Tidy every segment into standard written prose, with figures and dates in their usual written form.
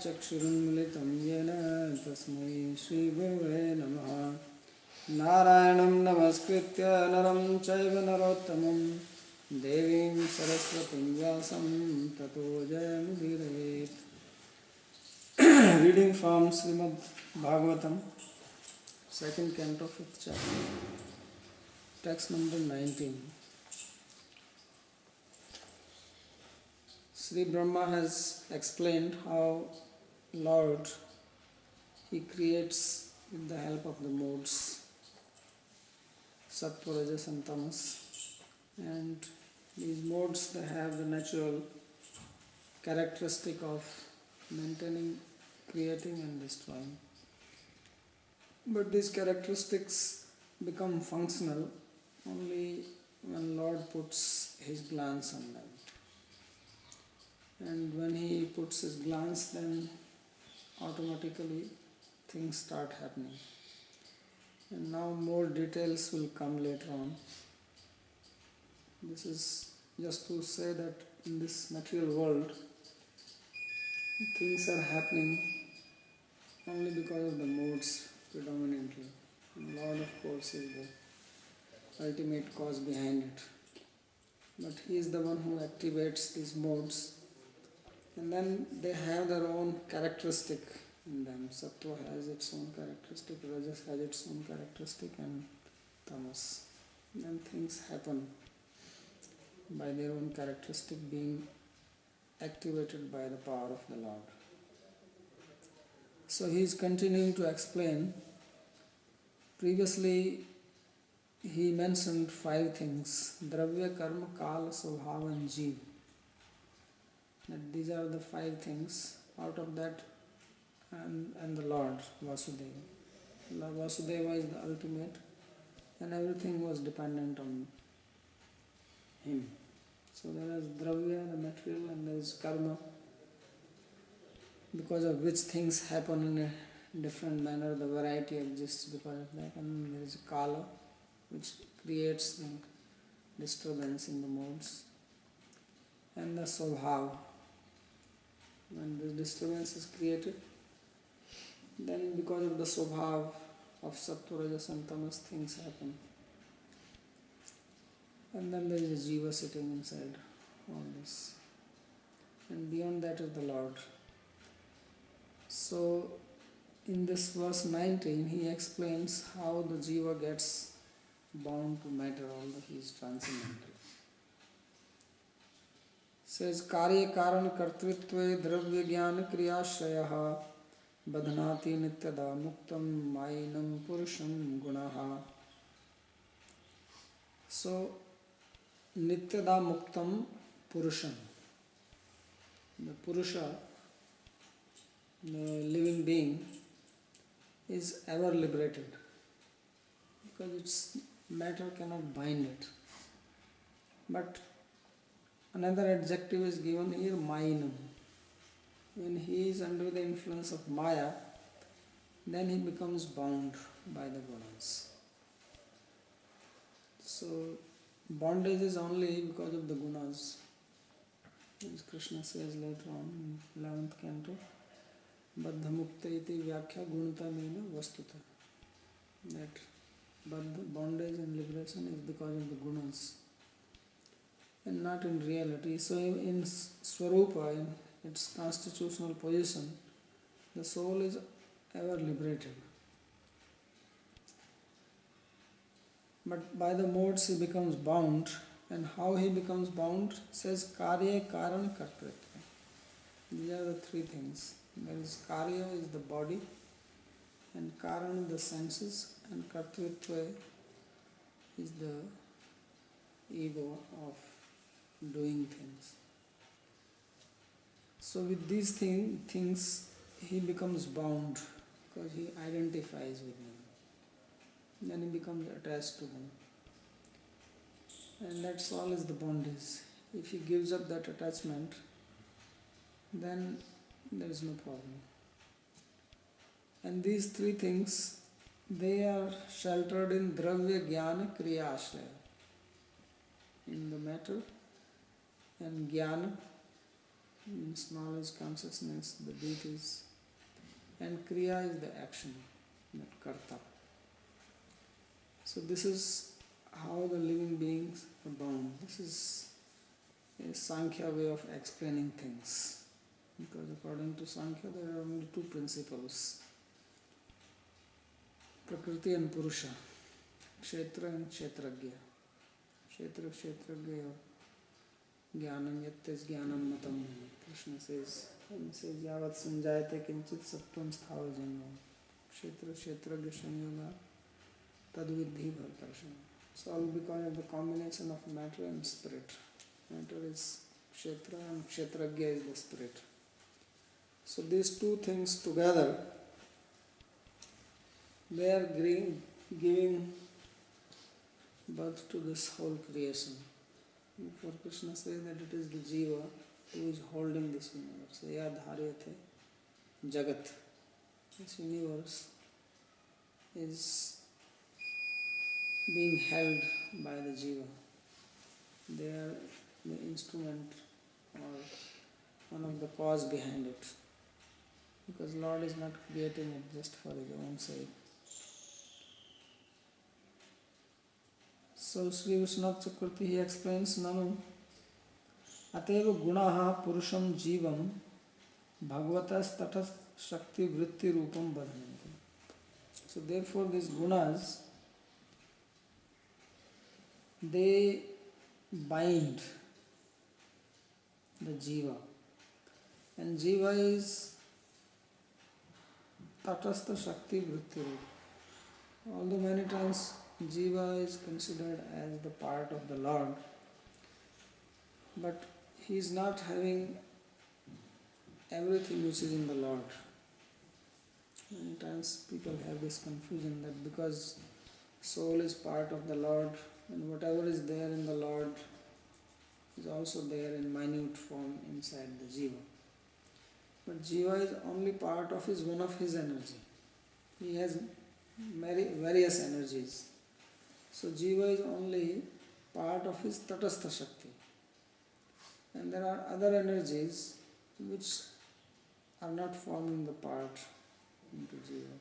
चक्षुरुन्मिलितं येन तस्मै श्रीगुरवे नमः। नारायणं नमस्कृत्य नरं चैव नरोत्तमं देवीं सरस्वतीं व्यासं ततो जयमुदीरयेत्। Reading from Srimad Bhagavatam, second Canto, 5th chapter, text number 19. Sri Brahma has explained how Lord, He creates with the help of the modes, Sattva, Rajas and Tamas, and these modes, they have the natural characteristic of maintaining, creating and destroying. But these characteristics become functional only when Lord puts His glance on them. And when He puts His glance, then automatically things start happening. And now more details will come later on. This is just to say that in this material world, things are happening only because of the modes predominantly. And Lord, of course, is the ultimate cause behind it. But He is the one who activates these modes, and then they have their own characteristic in them. Sattva has its own characteristic, Rajas has its own characteristic, and Tamas. Then things happen by their own characteristic being activated by the power of the Lord. So he is continuing to explain. Previously he mentioned 5 things: Dravya, Karma, Kala, Svabhava and Jeev. That these are the 5 things. Out of that, and the Lord Vasudeva. Lord Vasudeva is the ultimate, and everything was dependent on Him. So there is Dravya, the material, and there is Karma, because of which things happen in a different manner. The variety exists because of that. And there is Kala, which creates the disturbance in the modes. And the Svabhava. When this disturbance is created, then because of the Svabhava of Sattva, Rajas and Tamas, things happen. And then there is a Jiva sitting inside all this. And beyond that is the Lord. So in this verse 19, he explains how the Jiva gets bound to matter, although he is transcendental. Says, Karya Karan Kartritve Dravya Jnana Kriyashraya Badhanati Nityada Muktam Mainam Purusham Gunaha. So, Nityada Muktam Purusham. The Purusha, the living being, is ever liberated because its matter cannot bind it. But another adjective is given here, Mainam. When he is under the influence of Maya, then he becomes bound by the gunas. So bondage is only because of the gunas. As Krishna says later on in 11th Canto, Baddha Mukta iti Vyakhya Gunata Mena Vastuta. That bondage and liberation is because of the gunas and not in reality. So in Swarupa, in its constitutional position, the soul is ever liberated. But by the modes he becomes bound. And how he becomes bound? Says Karya, Karan, Kartritva. These are the 3 things. There is Karya is the body, and Karan the senses, and Kartritva is the ego of doing things. So with these things he becomes bound because he identifies with them. Then he becomes attached to them. And that's all is the bondage. If he gives up that attachment, then there is no problem. And these 3 things, they are sheltered in Dravya Jnana Kriya Ashraya. In the matter and Jnana, means knowledge, consciousness, the deities, and Kriya is the action, the Karta. So this is how the living beings are bound. This is a Sankhya way of explaining things. Because according to Sankhya there are only two principles, Prakriti and Purusha, Kshetra and Kshetragya. Kshetra, Kshetragya, Jnanam Yattis Jnanam Matam. Krishna says, Yavat Sanjayate Kinchit Sattvam Sthavajanyam. Kshetra, Kshetragya Sanyoga Tadvidhi Bhartarshana. It's all because of the combination of matter and spirit. Matter is Kshetra and Kshetragya is the spirit. So these two things together, they are giving birth to this whole creation. For Krishna says that it is the Jiva who is holding this universe. Ya dharyate Jagat. This universe is being held by the Jiva. They are the instrument or one of the cause behind it. Because Lord is not creating it just for his own sake. So Sri Vishnav Chakravarti he explains, Nanu Ateva Gunaha Purusham Jivam Bhagavatas Tathas Shakti Vritti Rupam Badhananti. So therefore these gunas, they bind the Jiva. And Jiva is Tatastha Shakti Vritti Rupa. Although many times Jiva is considered as the part of the Lord, but he is not having everything which is in the Lord. Many times people have this confusion that because soul is part of the Lord and whatever is there in the Lord is also there in minute form inside the Jiva. But Jiva is only part of one of his energy. He has various energies. So Jiva is only part of his Tatastha Shakti. And there are other energies which are not forming the part into Jiva.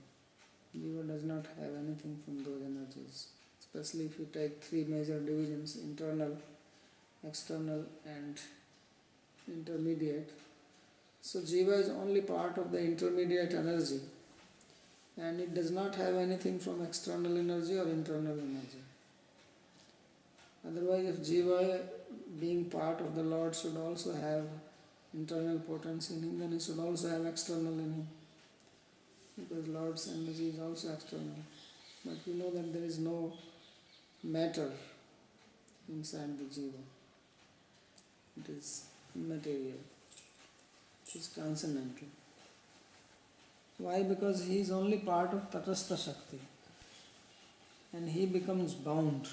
Jiva does not have anything from those energies. Especially if you take three major divisions, internal, external and intermediate. So Jiva is only part of the intermediate energy and it does not have anything from external energy or internal energy. Otherwise, if Jiva being part of the Lord should also have internal potency in him, then he should also have external in him. Because Lord's energy is also external. But we know that there is no matter inside the Jiva. It is immaterial. It is transcendental. Why? Because he is only part of Tatastha Shakti. And he becomes bound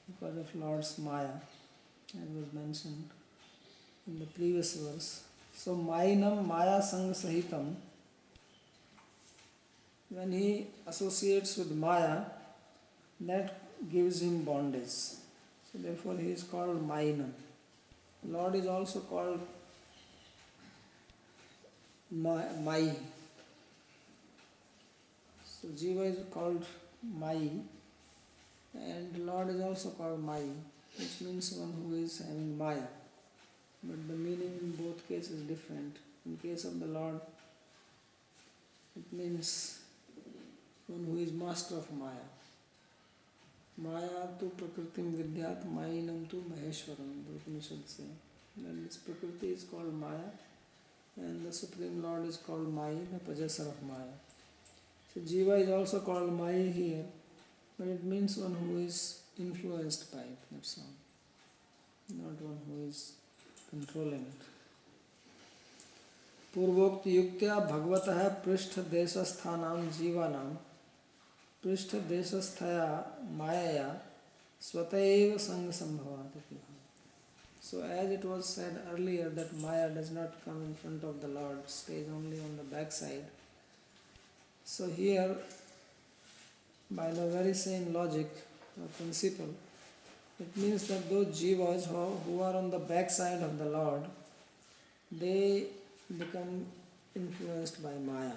because of Lord's Maya, as was mentioned in the previous verse. So, Mayinam Maya Sangha Sahitam, when he associates with Maya, that gives him bondage. So, therefore, he is called Mayinam. Lord is also called Mai. So, Jiva is called Mai. And Lord is also called Mai, which means one who is having Maya. But the meaning in both cases is different. In case of the Lord, it means one who is master of Maya. Maya tu prakritim vidyat mayinam tu maheshwaram, the Upanishad say. Then this Prakriti is called Maya and the Supreme Lord is called Mai, the possessor of Maya. So Jiva is also called Mai here. But it means one who is influenced by it, that's all. Not one who is controlling it. Purvokti yuktya bhagavataha prishtha desasthanam jivanam prishtha desasthaya mayaya swataiva sangha sambhavat. So as it was said earlier that Maya does not come in front of the Lord, stays only on the backside. So here, by the very same logic or principle, it means that those jivas who are on the backside of the Lord, they become influenced by Maya.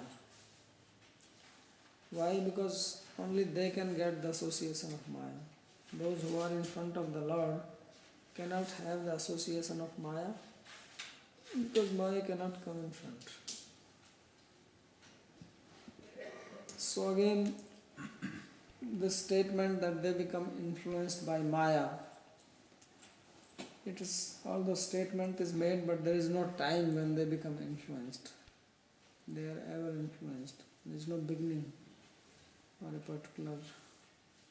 Why? Because only they can get the association of Maya. Those who are in front of the Lord cannot have the association of Maya because Maya cannot come in front. So again, this statement that they become influenced by Maya, it is, although statement is made, but there is no time when they become influenced. They are ever influenced. There is no beginning or a particular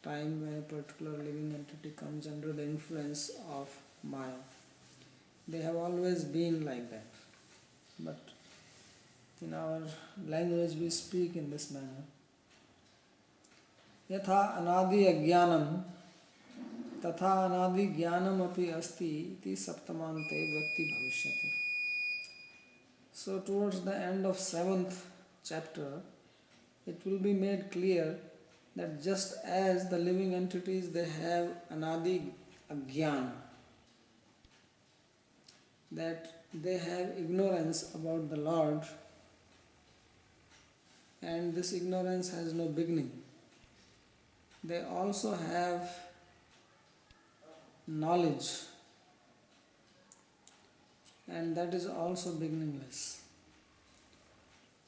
time when a particular living entity comes under the influence of Maya. They have always been like that. But in our language we speak in this manner. Yatha anadi ajnanam tatha anadi jnanam api asti iti saptamante Bhakti bhavishyati. So towards the end of 7th chapter, it will be made clear that just as the living entities, they have anadi ajnana, that they have ignorance about the Lord, and this ignorance has no beginning. They also have knowledge, and that is also beginningless.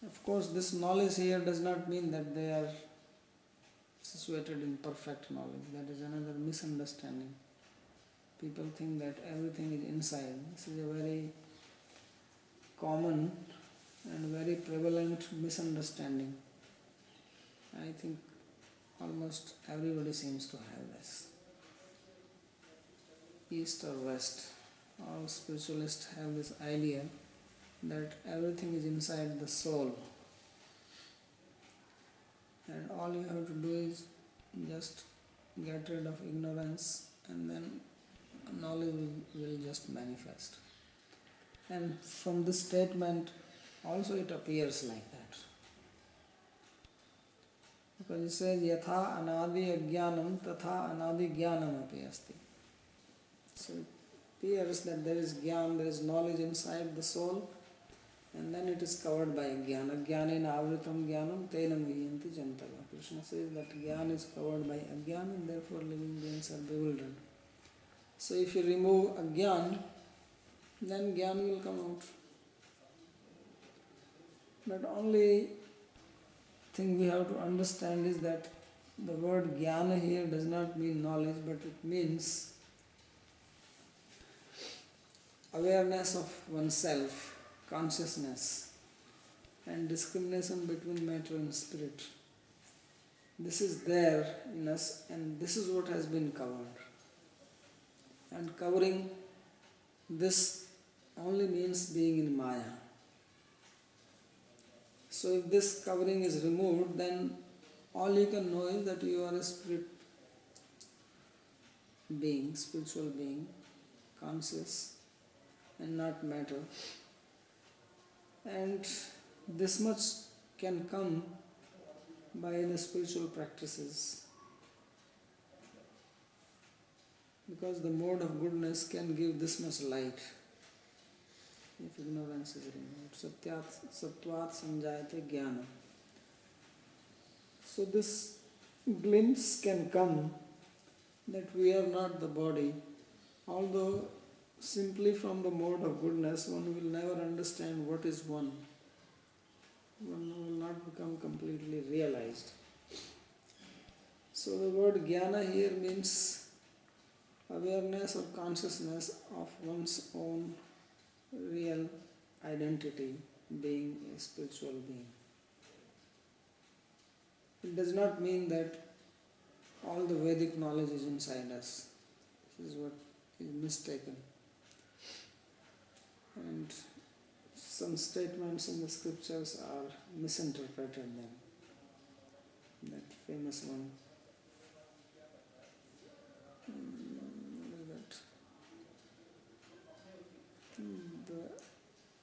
Of course, this knowledge here does not mean that they are situated in perfect knowledge. That is another misunderstanding. People think that everything is inside. This is a very common and very prevalent misunderstanding. I think almost everybody seems to have this. East or West, all spiritualists have this idea that everything is inside the soul. And all you have to do is just get rid of ignorance, and then knowledge will just manifest. And from this statement also it appears like that. Because it says yatha anadi ajnanam tatha anadi jnanam api asti. So it appears that there is jnana, there is knowledge inside the soul, and then it is covered by ajnana. Ajnanena avritam jnanam tenam viyanti jantava. Krishna says that jnana is covered by ajnana, and therefore living beings are bewildered. So if you remove ajnana, then jnana will come out. But only thing we have to understand is that the word jnana here does not mean knowledge, but it means awareness of oneself, consciousness, and discrimination between matter and spirit. This is there in us, and this is what has been covered. And covering this only means being in Maya. So if this covering is removed, then all you can know is that you are a spirit being, spiritual being, conscious, and not matter. And this much can come by the spiritual practices, because the mode of goodness can give this much light if ignorance is removed. Sattvat sanjayate jnana. So this glimpse can come that we are not the body, although simply from the mode of goodness one will never understand what is one. One will not become completely realized. So the word jnana here means awareness or consciousness of one's own real identity, being a spiritual being. It does not mean that all the Vedic knowledge is inside us. This is what is mistaken. And some statements in the scriptures are misinterpreted then. That famous one.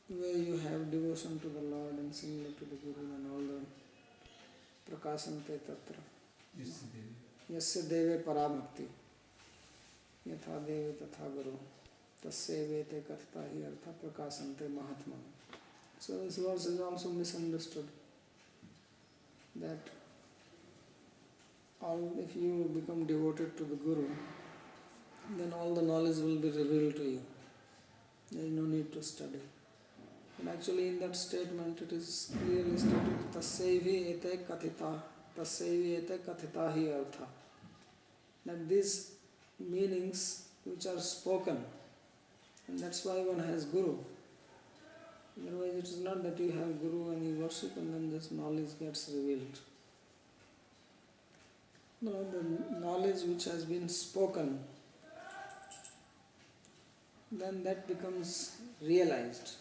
The way you have devotion to the Lord and similar to the Guru and all the prakasante tatra. Yasya deve parabhakti. Yatha deve tatha guru. tasyevete kathita hi artha prakasante mahatmana. So this verse is also misunderstood. That if you become devoted to the Guru, then all the knowledge will be revealed to you. There is no need to study. But actually in that statement it is clearly stated, tasyevi ete kathita hi artha. That these meanings which are spoken, and that's why one has Guru. Otherwise it is not that you have Guru and you worship and then this knowledge gets revealed. No, the knowledge which has been spoken, then that becomes realized.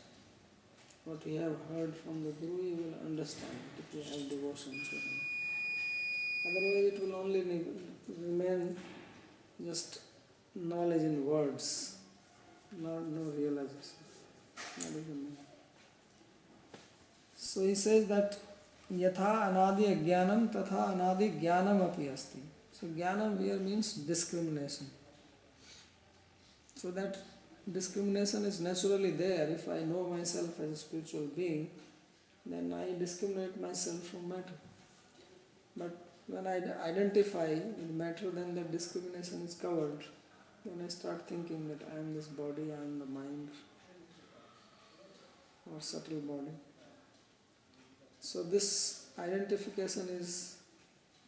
What you have heard from the Guru, you will understand if you have devotion to him. Otherwise it will only remain just knowledge in words, no realization. That is the meaning. So he says that yatha anadi ajnanam tatha anadi jnanam api asti. So jnanam here means discrimination. So that discrimination is naturally there. If I know myself as a spiritual being, then I discriminate myself from matter. But when I identify with matter, then that discrimination is covered. Then I start thinking that I am this body, I am the mind, or subtle body. So this identification is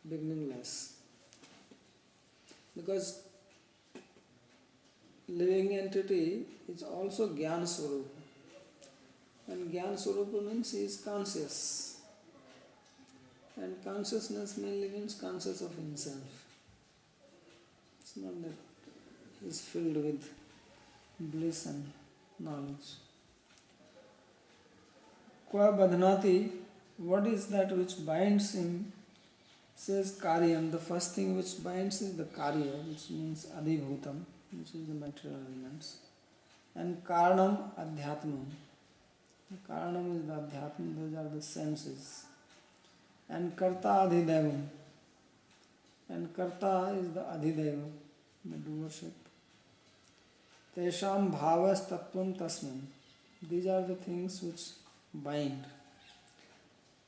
beginningless. Because living entity is also Jnana Swarupa. And Jnana Swarupa means he is conscious. And consciousness mainly means conscious of himself. It's not that he is filled with bliss and knowledge. Kva badhnati, what is that which binds him? Says karyam, the first thing which binds is the karya, which means adhibhutam, which is the material elements. And karanam adhyatmam. The karanam is the adhyatmam, those are the senses. And karta adhidevam. And karta is the adhideva, the doership. Tesham bhavas tattvam tasmin. These are the things which bind.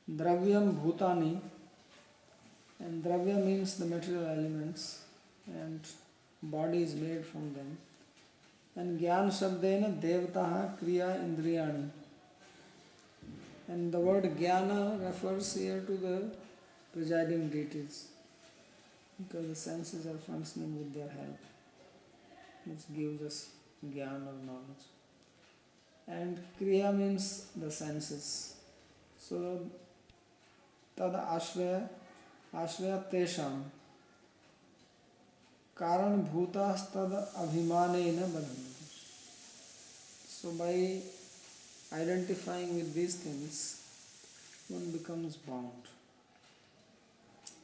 Dravyam bhutani. And dravya means the material elements, and body is made from them. And jnana shabdena devataha kriya indriyani. And the word jnana refers here to the presiding deities, because the senses are functioning with their help, which gives us jnana or knowledge. And kriya means the senses. So tad ashraya tesham karan bhutas tad abhimanena badhanti. So by identifying with these things, one becomes bound.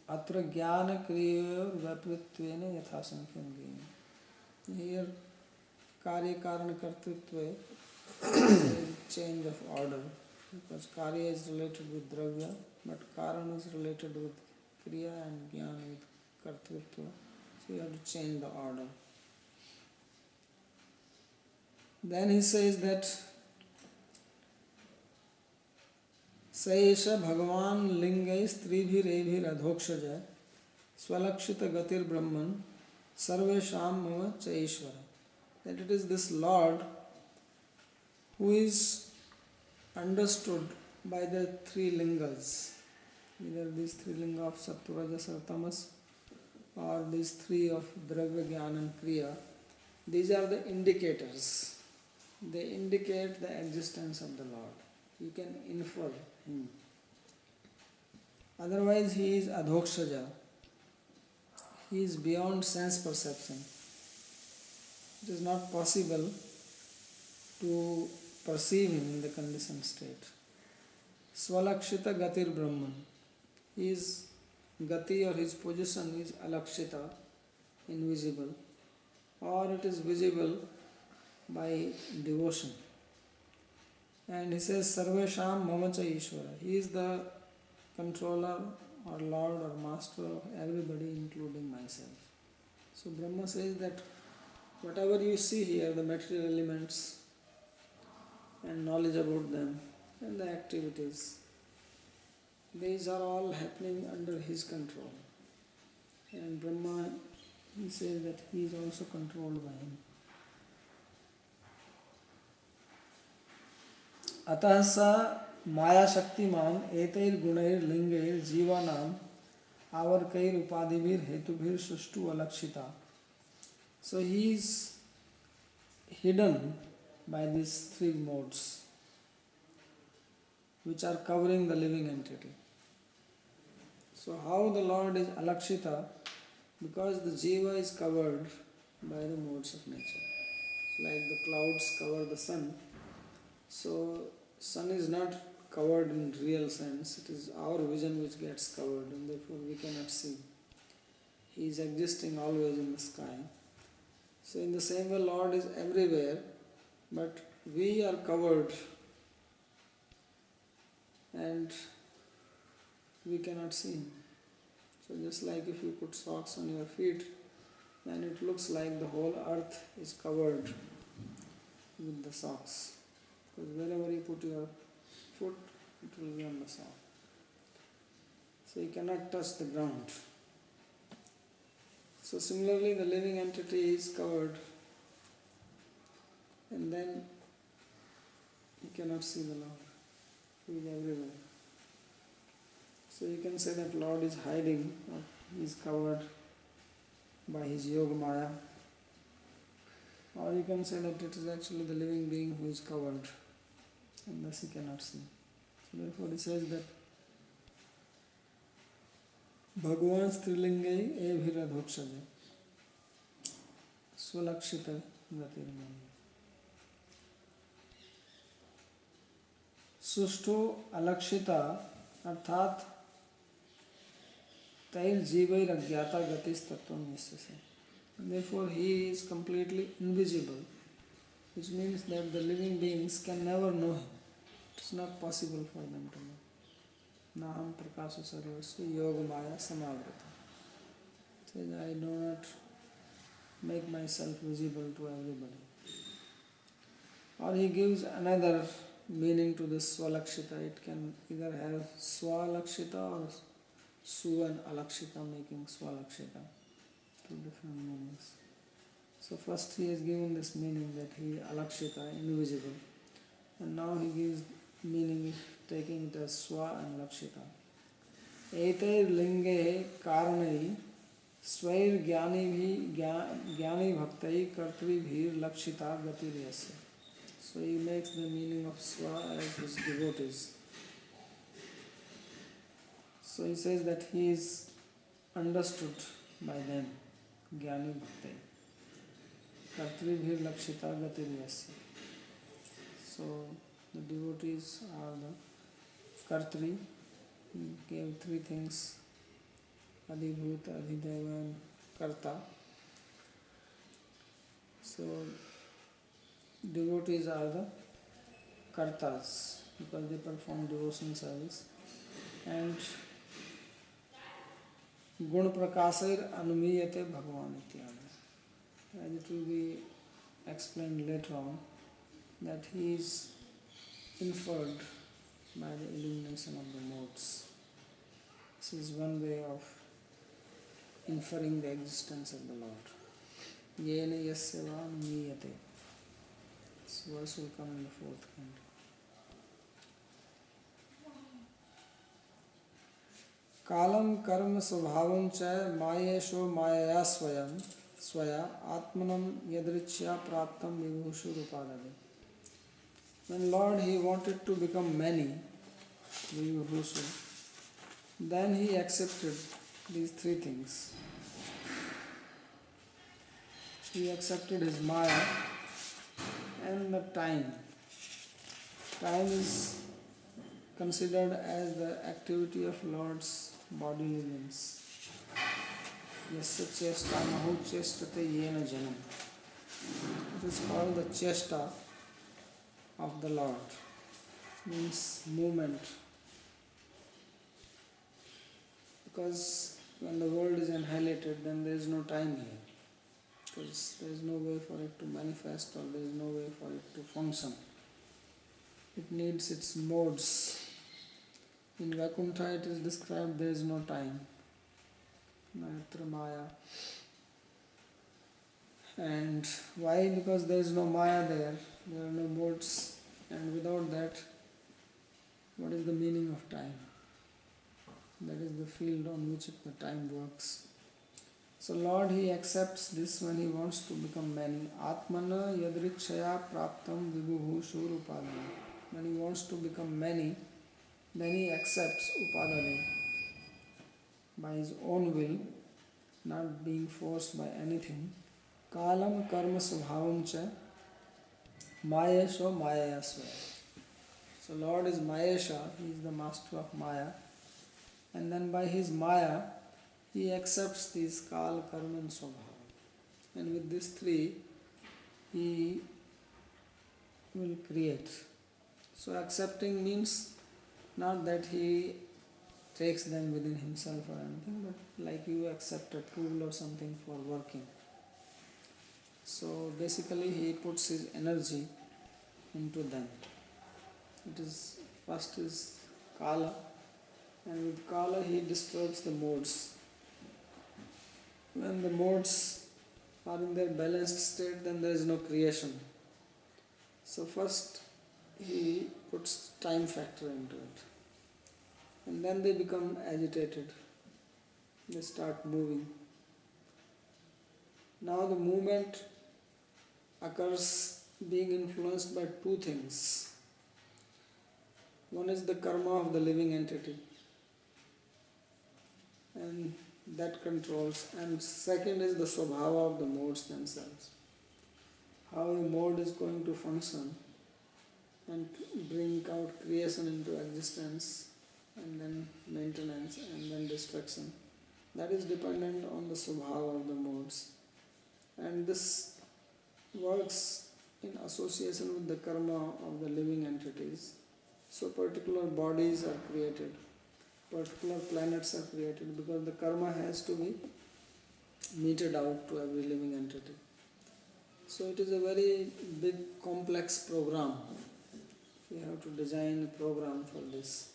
Atra jnana kriya vyapritvena yathasankhyan gena. Here karya karana kartritva is change of order, because karya is related with dravya, but karana is related with kriya and jnana with kartritva. So you have to change the order. Then he says that Saesha Bhagavan Lingay Stribhir Ebhir Adhokshaja Swalakshita Gatir Brahman Sarvesham Mama Chaishvara. That it is this Lord who is understood by the three lingas, either these three lingas of Sattva, Rajas or Tamas, or these three of Dravya, Jnana and Kriya. These are the indicators. They indicate the existence of the Lord. You can infer him. Otherwise he is adhokshaja. He is beyond sense perception. It is not possible to perceive him in the conditioned state. Swalakshita Gatir Brahman. His gati or his position is alakshita, invisible, or it is visible by devotion. And he says Sarvesham Mamacha Ishvara. He is the controller or Lord or Master of everybody, including myself. So Brahma says that Whatever you see here, the material elements and knowledge about them and the activities, these are all happening under his control. And Brahma, he says that he is also controlled by him. अतः स माया Shaktimaan एतैर गुणैर लिंगैर जीवानाम आवर्कैर उपाधिभिर हेतुभिर सुष्टु अलक्षिता. So he is hidden by these three modes which are covering the living entity. So how the Lord is alakshita? Because the jiva is covered by the modes of nature. It's like the clouds cover the sun. So sun is not covered in real sense. It is our vision which gets covered, and therefore we cannot see. He is existing always in the sky. So in the same way, Lord is everywhere, but we are covered and we cannot see him. So just like if you put socks on your feet, then it looks like the whole earth is covered with the socks. Because wherever you put your foot, it will be on the sock. So you cannot touch the ground. So similarly, the living entity is covered, and then you cannot see the Lord. He is everywhere. So you can say that Lord is hiding, or he is covered by his yoga maya. Or you can say that it is actually the living being who is covered, and thus he cannot see. So therefore he says that Bhagavan Strilingai Evhiradhokshaja Swalakshita Gatirman. Sushto Alakshita अर्थात तैर जीवैर अज्ञाता गतिस तत्वम यस्य. Therefore he is completely invisible, which means that the living beings can never know him. It is not possible for them to know. Naham prakasa sarvasya yoga maya samavrita. Says, I do not make myself visible to everybody. Or he gives another meaning to this swalakshita. It can either have swalakshita or su and alakshita, making swalakshita. Two different meanings. So first he has given this meaning that he is alakshita, invisible. And now he gives meaning taking it as swa and lakshita. Etair linge karanai swair gyani bhaktai kartri bhir lakshita gatiryasya. So he makes the meaning of swa as his devotees. So he says that he is understood by them. Gyani bhaktai kartri bhir lakshita gatiryasya. So the devotees are the kartri. He gave three things: adhibhuta, adhideva and karta. So devotees are the kartas because they perform devotion service. And gun prakasair anumiyate bhagavan ityadi. As it will be explained later on, that he is inferred by the illumination of the modes. This is one way of inferring the existence of the Lord. Yena yasyava niyate. This verse will come in the fourth canto. Kalam karma svabhavam cha mayesho mayaya swaya atmanam yadrichya praptam vibhushu rupadade. When Lord he wanted to become many, Vibhushu, then he accepted these three things. He accepted his Maya and the time. Time is considered as the activity of Lord's bodily limbs. Yasya chesta nahu chestate yena janam. It is called the chesta of the Lord. Means movement. Because when the world is annihilated, then there is no time here. because there is no way for it to manifest or there is no way for it to function. It needs its modes. In Vaikuntha it is described there is no time. Nayatra Maya. And why? Because there is no Maya there. There are no modes. And without that, what is the meaning of time? That is the field on which the time works. So Lord, He accepts this when He wants to become many. Atmana yadrikshaya praptam vibhuhu shurupadana. When He wants to become many, then He accepts upadane by His own will, not being forced by anything. Kalam karma svabhavam cha mayesho mayayasva. So Lord is Mayesha, He is the master of Maya. And then by His Maya, He accepts these Kal, Karma and Swabhava. And with these three, He will create. So accepting means not that He takes them within Himself or anything, but like you accept a tool or something for working. So basically He puts His energy into them. First is Kala, and with Kala He disturbs the modes. When the modes are in their balanced state, then there is no creation. So first He puts time factor into it. And then they become agitated. They start moving. Now the movement occurs being influenced by two things. One is the karma of the living entity, and that controls. And second is the swabhava of the modes themselves. How a mode is going to function and bring out creation into existence, and then maintenance, and then destruction. That is dependent on the swabhava of the modes. And this works in association with the karma of the living entities. So particular bodies are created, particular planets are created, because the karma has to be meted out to every living entity. So it is a very big complex program. We have to design a program for this.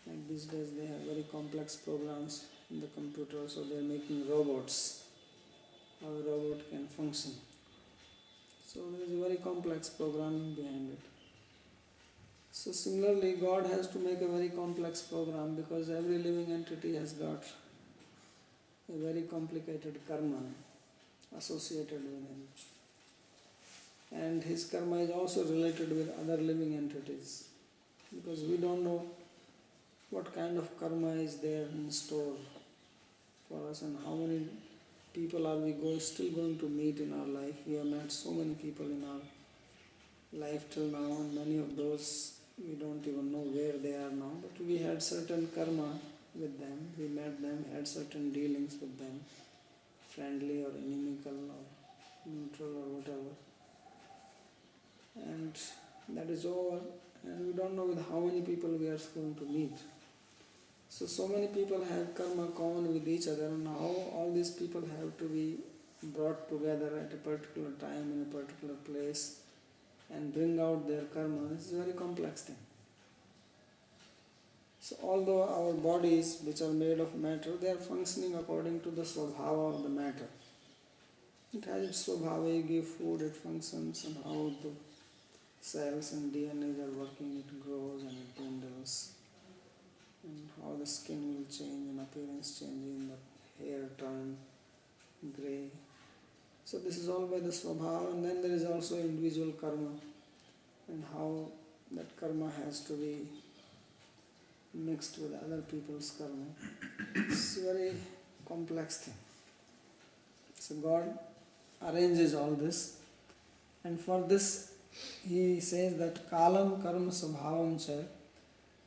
Like these days they have very complex programs in the computer, so they are making robots. How a robot can function. So there is a very complex programming behind it. So similarly, God has to make a very complex program, because every living entity has got a very complicated karma associated with him. And his karma is also related with other living entities, because we don't know what kind of karma is there in store for us and how many people are we still going to meet in our life. We have met so many people in our life till now, and many of those we don't even know where they are now, but we had certain karma with them, we met them, had certain dealings with them, friendly or inimical or neutral or whatever. And that is over, and we don't know with how many people we are going to meet. So many people have karma common with each other, and how all these people have to be brought together at a particular time in a particular place and bring out their karma. This is a very complex thing. So although our bodies, which are made of matter, they are functioning according to the swabhava of the matter. It has its swabhava, you give food, it functions, and how the cells and DNA are working, it grows and it dwindles. And how the skin will change and appearance changing, the hair turn grey. So this is all by the swabhava, and then there is also individual karma, and how that karma has to be mixed with other people's karma. It's a very complex thing. So God arranges all this, and for this He says that kalam karma svabhavam cha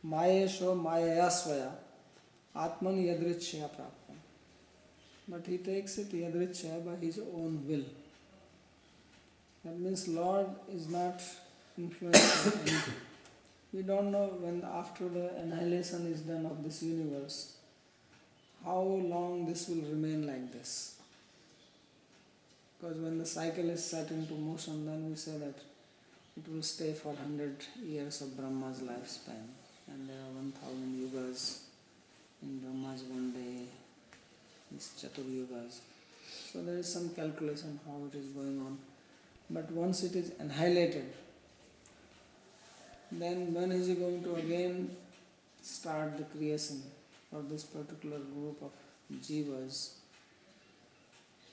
mayesho mayayasvaya atman yadrichya praptam. But He takes it yadrichya by His own will. That means Lord is not influenced by anything. We don't know when after the annihilation is done of this universe, how long this will remain like this. Because when the cycle is set into motion, then we say that it will stay for 100 years of Brahma's lifespan. And there are 1000 yugas in Brahma's one day, these Chatur yugas. So there is some calculation how it is going on. But once it is annihilated, then when is he going to again start the creation of this particular group of jivas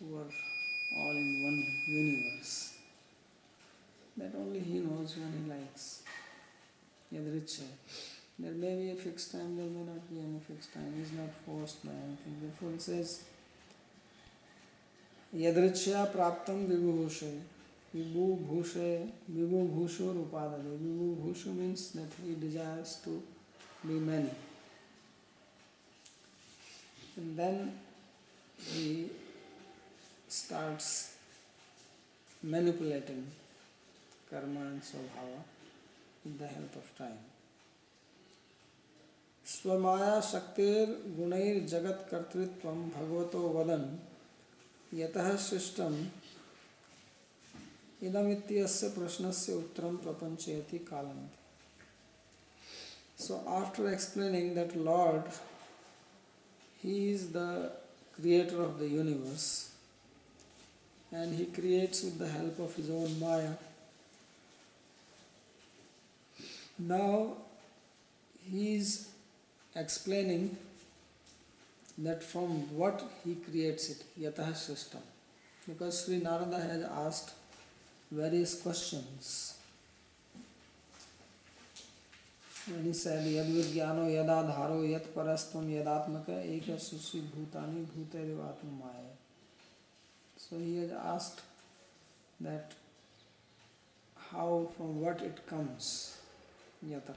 who are all in one universe? That only he knows when he likes. Yadricha. There may be a fixed time, there may not be any fixed time. He is not forced by anything. Therefore it says, Yadricha praptam vibhushe. Vibhushe, vibhushu rupadade. Vibhushu means that he desires to be many. And then he starts manipulating karma and svabhava with the help of time. Swamaya shaktir gunair jagat kartritvam bhagavato vadan yatah srishtam idamityasya prashnasya uttaram prapanchayati kalanti. So after explaining that Lord, He is the creator of the universe and He creates with the help of His own Maya. Now He is explaining that from what He creates it, yatah srishtam. Because Sri Narada has asked various questions. And he said, Yad Vigyano Yadadharo Yat Parastam Yadatmaka Eka Sushi Bhutani Bhuterivatum Maya. So he has asked that how, from what it comes, Yata.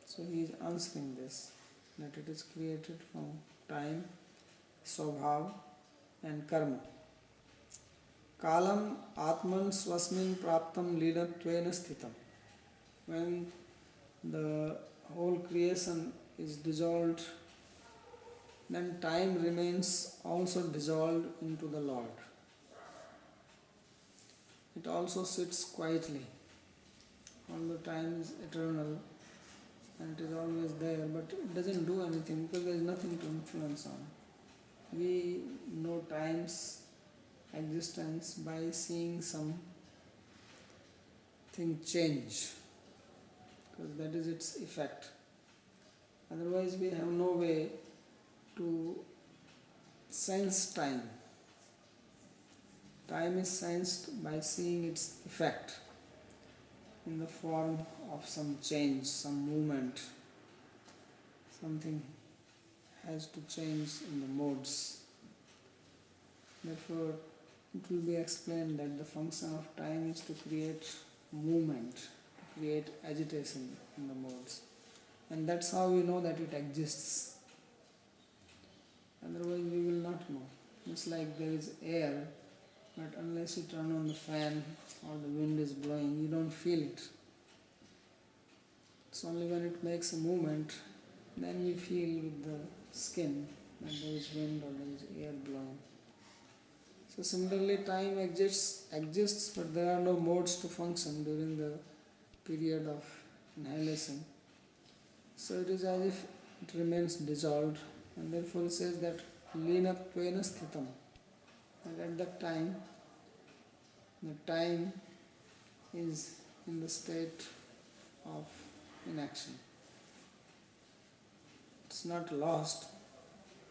So he is answering this, that it is created from time, svabhav and karma. Kalam Atman Swasmin Praptam Leelatvena Sthitam. When the whole creation is dissolved, then time remains also dissolved into the Lord. It also sits quietly. Although time is eternal and it is always there, but it doesn't do anything because there is nothing to influence on. We know time's existence by seeing some thing change, because that is its effect. Otherwise we have no way to sense time. Time is sensed by seeing its effect in the form of some change, some movement. Something has to change in the modes. Therefore, it will be explained that the function of time is to create movement, to create agitation in the modes. And that's how we know that it exists. Otherwise we will not know. It's like there is air, but unless you turn on the fan or the wind is blowing, you don't feel it. It's only when it makes a movement, then you feel with the skin that there is wind or there is air blowing. So similarly, time exists, but there are no modes to function during the period of annihilation. So it is as if it remains dissolved, and therefore it says that Linatvena Sthitam. And at that time, the time is in the state of inaction. It's not lost,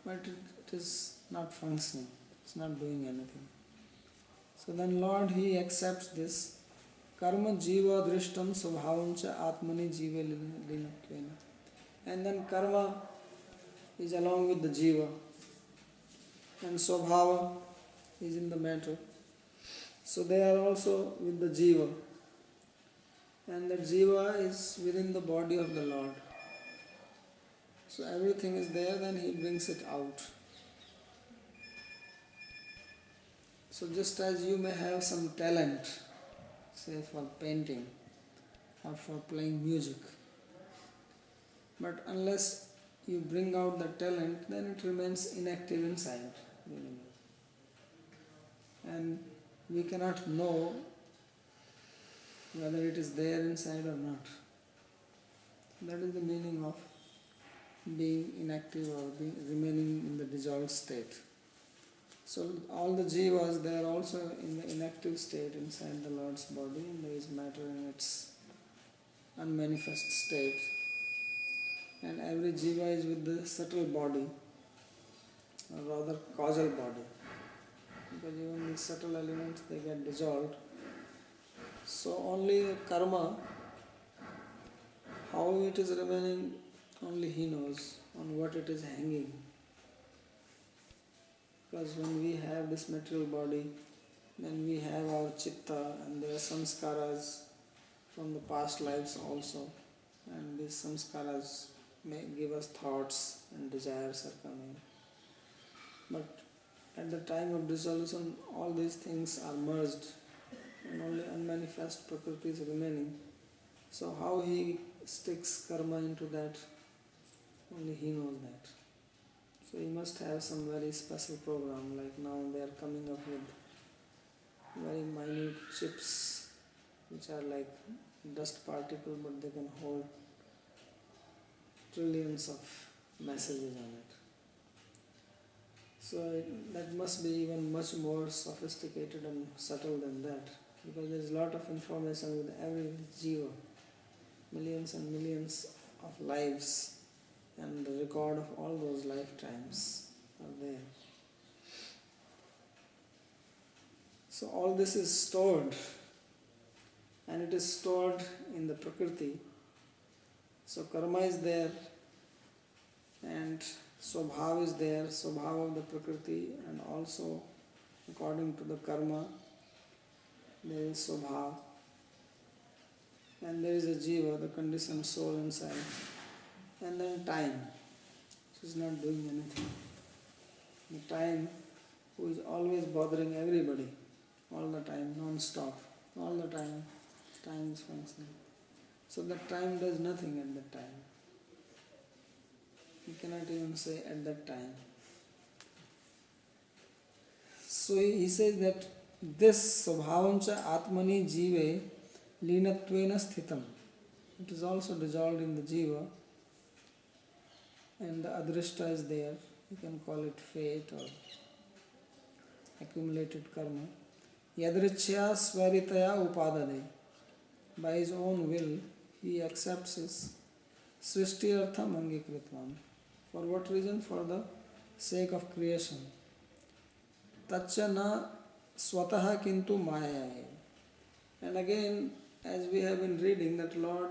but it is not functioning. It's not doing anything. So then Lord, He accepts this. Karma jiva drishtam svabhavancha atmani jiva linatvena. And then karma is along with the jiva. And svabhava is in the matter. So they are also with the jiva. And the jiva is within the body of the Lord. So everything is there, then He brings it out. So just as you may have some talent, say for painting or for playing music, but unless you bring out the talent, then it remains inactive inside. And we cannot know whether it is there inside or not. That is the meaning of being inactive or remaining in the dissolved state. So all the jivas, they are also in the inactive state inside the Lord's body, and there is matter in its unmanifest state. And every jiva is with the subtle body, or rather causal body, because even the subtle elements, they get dissolved. So only the karma, how it is remaining, only he knows on what it is hanging. Because when we have this material body, then we have our chitta and their samskaras from the past lives also. And these samskaras may give us thoughts and desires are coming. But at the time of dissolution, all these things are merged and only unmanifest prakriti is remaining. So how he sticks karma into that, only he knows that. So he must have some very special program, like now they are coming up with very minute chips which are like dust particle, but they can hold trillions of messages on it. So that must be even much more sophisticated and subtle than that, because there is a lot of information with every jiva, millions and millions of lives, and the record of all those lifetimes are there. So all this is stored, and it is stored in the prakriti. So karma is there, and swabhav is there, swabhav of the prakriti, and also according to the karma there is swabhav, and there is a jiva, the conditioned soul inside, and then time, which is not doing anything. The time, who is always bothering everybody, all the time, non-stop, all the time, time is functioning. So that time does nothing at that time. You cannot even say at that time. So he says that this svabhavancha atmani jive linatvena sthitam. It is also dissolved in the jiva, and the adrishta is there. You can call it fate or accumulated karma. Yadrichya swaritaya upadade. By his own will, he accepts his srishti-artham angikritvam. For what reason? For the sake of creation. Tacha na swataha kintu maya. And again, as we have been reading, that Lord,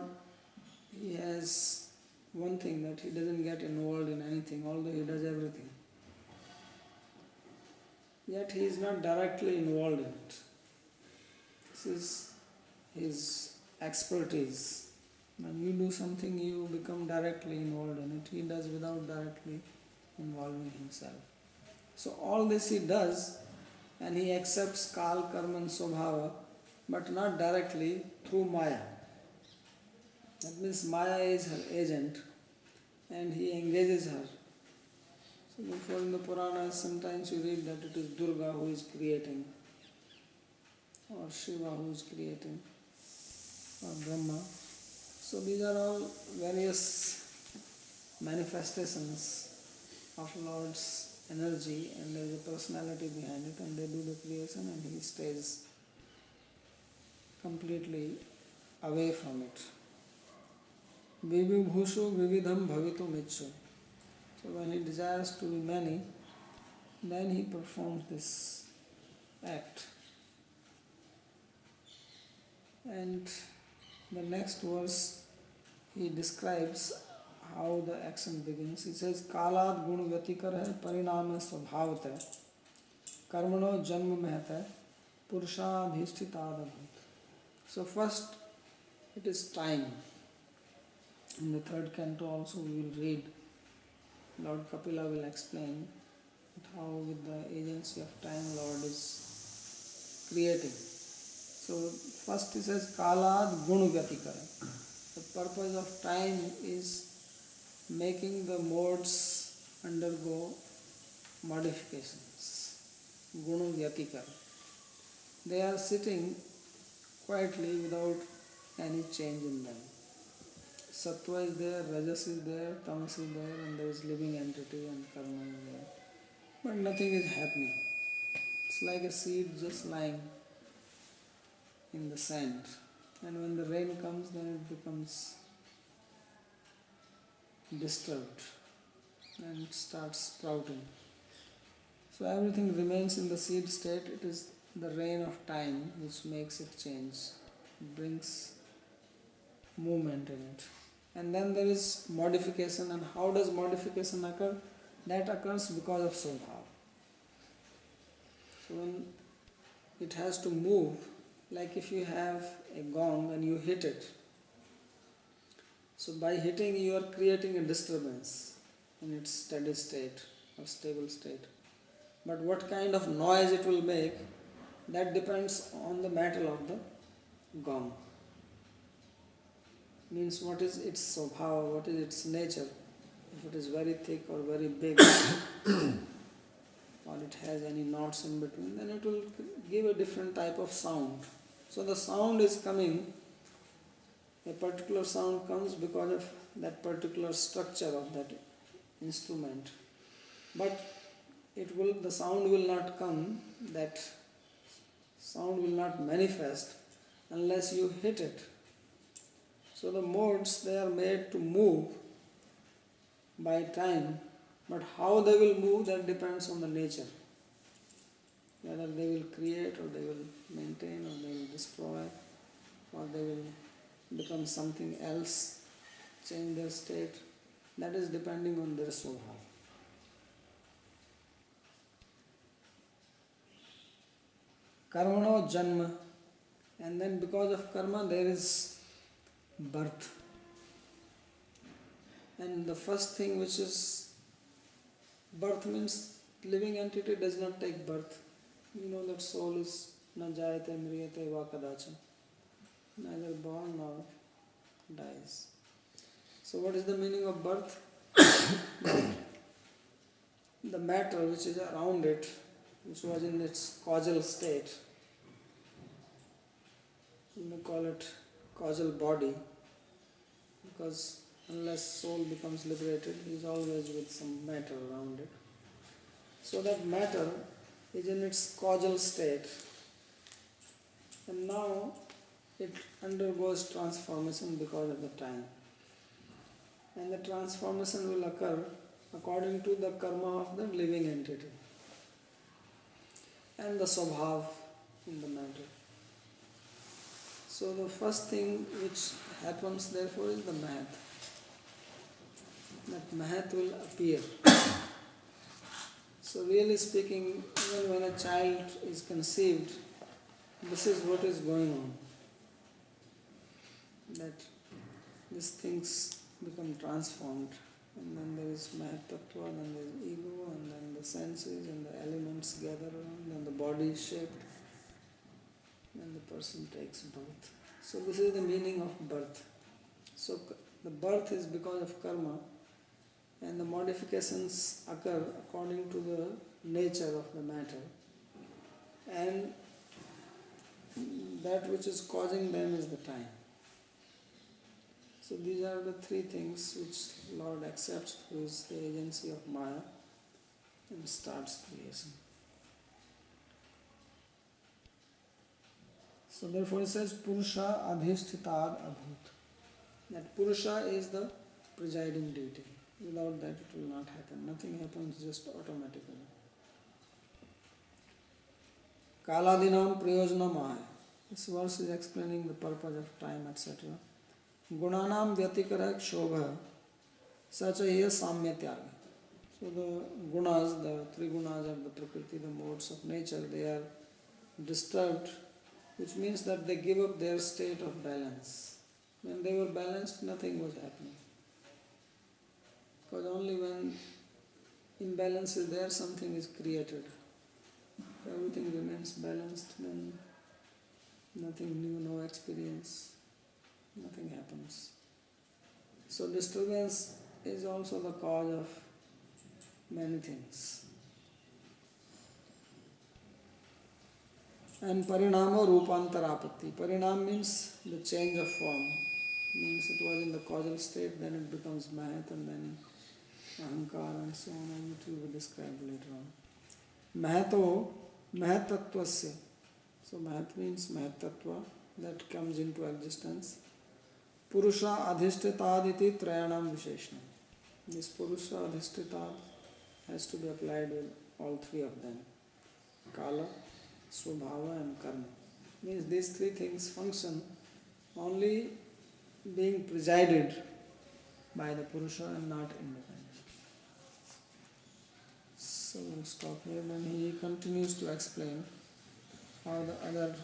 he has one thing, that he doesn't get involved in anything, although he does everything. Yet he is not directly involved in it. This is his expertise. When you do something, you become directly involved in it. He does without directly involving himself. So all this he does, and he accepts kal, karma and swabhava, but not directly, through maya. That means maya is her agent, and he engages her. So therefore in the Puranas sometimes you read that it is Durga who is creating, or Shiva who is creating, or Brahma. So these are all various manifestations of Lord's energy, and there is a personality behind it, and they do the creation, and he stays completely away from it. Vivibhushu vividham bhavitu mitsu. So when he desires to be many, then he performs this act. And the next verse, he describes how the action begins. He says, Kalad gun vyatikar hai parinama svabhavata karmano janma mehta purushadhisthitadabhut. So first, it is time. In the third canto also we will read, Lord Kapila will explain how with the agency of time Lord is creating. So first he says Kalad Gunu Vyatikara. The purpose of time is making the modes undergo modifications. Gunu Vyatikara. they are sitting quietly without any change in them. Sattva is there, Rajas is there, Tamas is there, and there is living entity and karma is there. But nothing is happening. It's like a seed just lying in the sand. And when the rain comes, then it becomes disturbed and it starts sprouting. So everything remains in the seed state. It is the rain of time which makes it change, brings movement in it. And then there is modification. And how does modification occur? That occurs because of Swabhava. So when it has to move, like if you have a gong and you hit it, so by hitting you are creating a disturbance in its steady state or stable state. But what kind of noise it will make, that depends on the metal of the gong. Means what is its swabhava, what is its nature. If it is very thick or very big or it has any knots in between, then it will give a different type of sound. So the sound is coming, a particular sound comes because of that particular structure of that instrument. But the sound will not come, that sound will not manifest unless you hit it. So the modes, they are made to move by time, but how they will move, that depends on the nature. Whether they will create or they will maintain or they will destroy or they will become something else, change their state, that is depending on their swabhava. Karmano janma, and then because of karma there is birth. And the first thing which is birth means living entity does not take birth. You know that soul is na jayate mriyate va kadacha, neither born nor dies. So what is the meaning of birth? The matter which is around it, which was in its causal state, you may call it causal body, because unless soul becomes liberated, he is always with some matter around it. So that matter is in its causal state, and now it undergoes transformation because of the time. And the transformation will occur according to the karma of the living entity and the swabhava in the matter. So the first thing which happens therefore is the mahat. That mahat will appear. So really speaking, even when a child is conceived, this is what is going on. That these things become transformed, and then there is mahat tattva, then there is ego, and then the senses and the elements gather around, then the body is shaped, then the person takes birth. So this is the meaning of birth. So the birth is because of karma, and the modifications occur according to the nature of the matter, and that which is causing them is the time. So these are the three things which Lord accepts through the agency of Maya and starts creation. So therefore it says Purusha Adhishtitar Abhut. That Purusha is the presiding deity. Without that it will not happen. Nothing happens just automatically. Kaladinam Prayojana Maya. This verse is explaining the purpose of time, etc. Gunanam Vyatikarak Shobha Sachaya Samya Tyaga. So the gunas, the three gunas of the Prakriti, the modes of nature, they are disturbed, which means that they give up their state of balance. When they were balanced, nothing was happening. Because only when imbalance is there, something is created. If everything remains balanced, then nothing new, no experience, nothing happens. So disturbance is also the cause of many things. And parinamo rupantarapatti. Parinam means the change of form. Means it was in the causal state, then it becomes mahat, and then ahankara and so on, and it will be described later on. Mahato, mahatatvasya. So mahat means mahatattva, that comes into existence. Purusha adhishtitaditi trayanam visheshna. This Purusha adhishtitad has to be applied with all three of them. Kala, Swabhava and Karma. Means these three things function only being presided by the Purusha and not independent. So we'll stop here, and he continues to explain how the other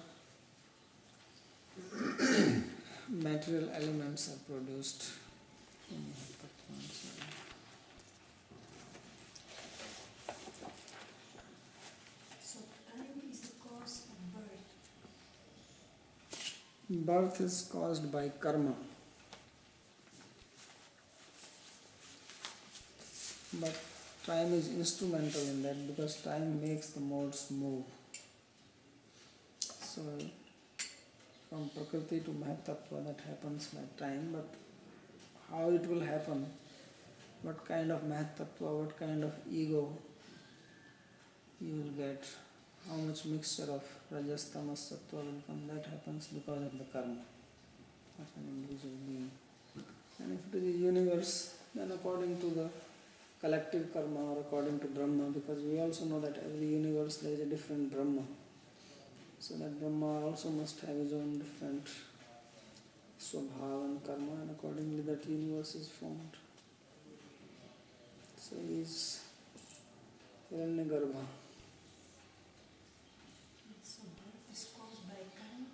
material elements are produced. So time is the cause of birth. Birth is caused by karma. But time is instrumental in that, because time makes the modes move. So from Prakriti to Mahatattva, that happens by time, but how it will happen, what kind of Mahatattva, what kind of ego you will get, how much mixture of Rajas, Tamas, Sattva will come, that happens because of the karma of an individual being. And if it is a universe, then according to the collective karma or according to Brahma, because we also know that every universe there is a different Brahma. So that Brahma also must have his own different swabhava and karma, and accordingly that universe is formed. So he is Hiranyagarbha. So birth is caused by karma,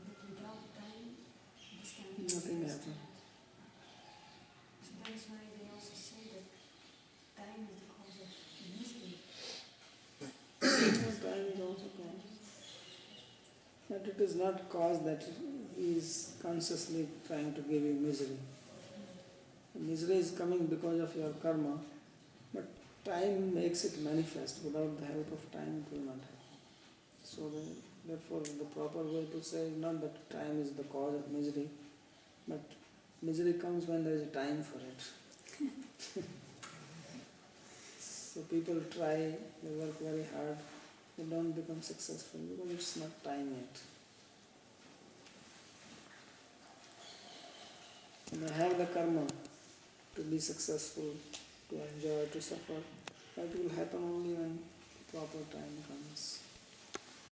but without time, this time Nothing happens. So that is why they also say that time is the cause of misery. Time is also cause. But it is not cause that he is consciously trying to give you misery. The misery is coming because of your karma, but time makes it manifest. Without the help of time, it will not happen. So therefore, the proper way to say is not that time is the cause of misery, but misery comes when there is a time for it. So people try, they work very hard, they don't become successful because it's not time yet. And they have the karma to be successful, to enjoy, to suffer. That will happen only when proper time comes.